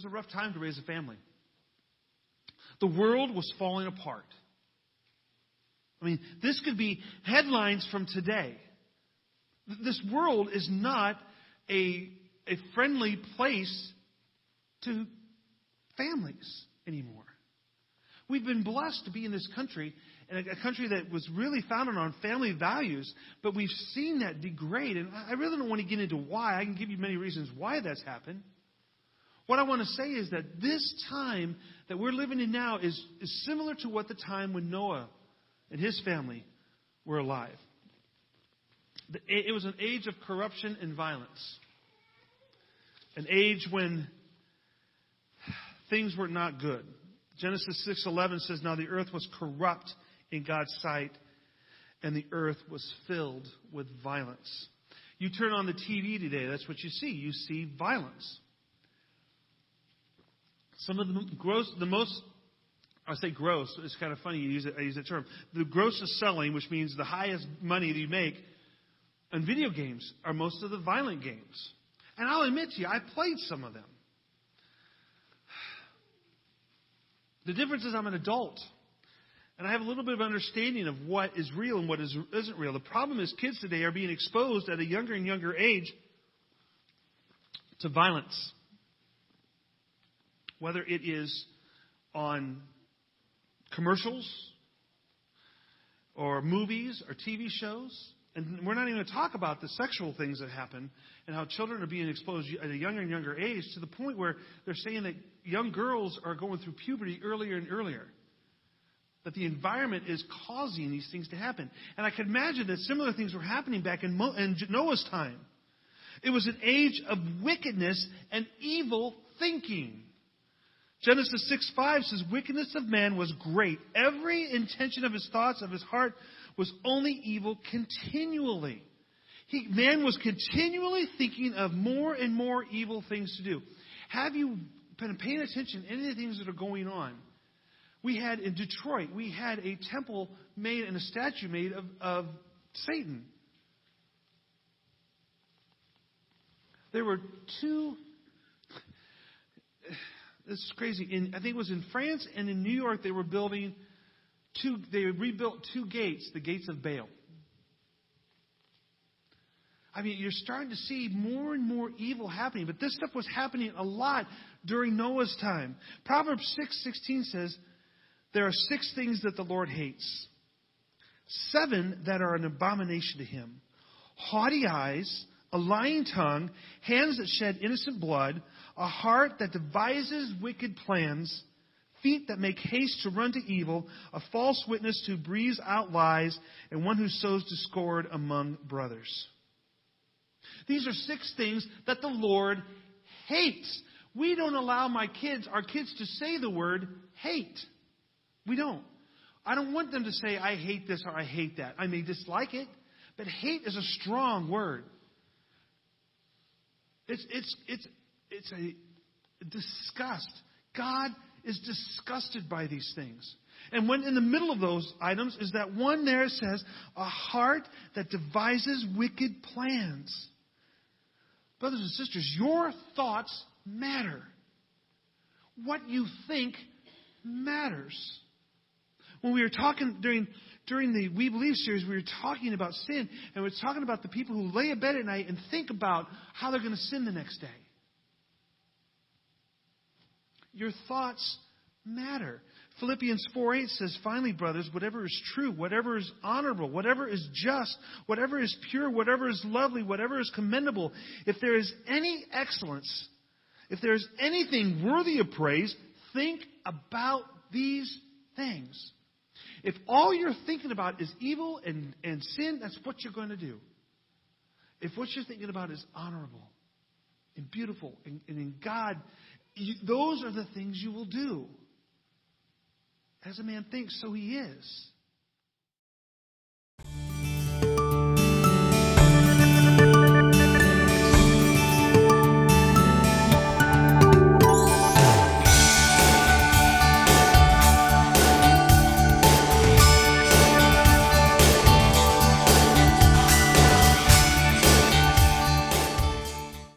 was a rough time to raise a family. The world was falling apart. I mean, this could be headlines from today. This world is not a friendly place to families anymore. We've been blessed to be in this country, and a country that was really founded on family values, but we've seen that degrade. And I really don't want to get into why. I can give you many reasons why that's happened. What I want to say is that this time that we're living in now is similar to what the time when Noah and his family were alive. It was an age of corruption and violence. An age when things were not good. Genesis 6:11 says, "Now the earth was corrupt in God's sight, and the earth was filled with violence." You turn on the TV today, that's what you see. You see violence. Some of the most, I say gross, it's kind of funny I use that term. The grossest selling, which means the highest money that you make on video games, are most of the violent games. And I'll admit to you, I played some of them. The difference is I'm an adult. And I have a little bit of understanding of what is real and what isn't real. The problem is kids today are being exposed at a younger and younger age to violence. Whether it is on commercials or movies or TV shows. And we're not even going to talk about the sexual things that happen and how children are being exposed at a younger and younger age to the point where they're saying that young girls are going through puberty earlier and earlier. That the environment is causing these things to happen. And I can imagine that similar things were happening back in Noah's time. It was an age of wickedness and evil thinking. Genesis 6:5 says, "Wickedness of man was great. Every intention of his thoughts, of his heart, was only evil continually." Man was continually thinking of more and more evil things to do. Have you been paying attention to any of the things that are going on? We had in Detroit, we had a temple made and a statue made of Satan. There were two... This is crazy. I think it was in France and in New York, they were building they rebuilt two gates, the gates of Baal. I mean, you're starting to see more and more evil happening. But this stuff was happening a lot during Noah's time. Proverbs 6:16 says, "There are 6 things that the Lord hates. 7 that are an abomination to him. Haughty eyes, a lying tongue, hands that shed innocent blood, a heart that devises wicked plans, feet that make haste to run to evil, a false witness who breathes out lies, and one who sows discord among brothers." These are 6 things that the Lord hates. We don't allow our kids to say the word hate. We don't. I don't want them to say, "I hate this" or "I hate that." I may dislike it, but hate is a strong word. It's a disgust. God is disgusted by these things. And when in the middle of those items is that one there says, a heart that devises wicked plans. Brothers and sisters, your thoughts matter. What you think matters. When we were talking during the We Believe series, we were talking about sin. And we were talking about the people who lay in bed at night and think about how they're going to sin the next day. Your thoughts matter. Philippians 4:8 says, "Finally, brothers, whatever is true, whatever is honorable, whatever is just, whatever is pure, whatever is lovely, whatever is commendable, if there is any excellence, if there is anything worthy of praise, think about these things." If all you're thinking about is evil and sin, that's what you're going to do. If what you're thinking about is honorable and beautiful and in God, those are the things you will do. As a man thinks, so he is.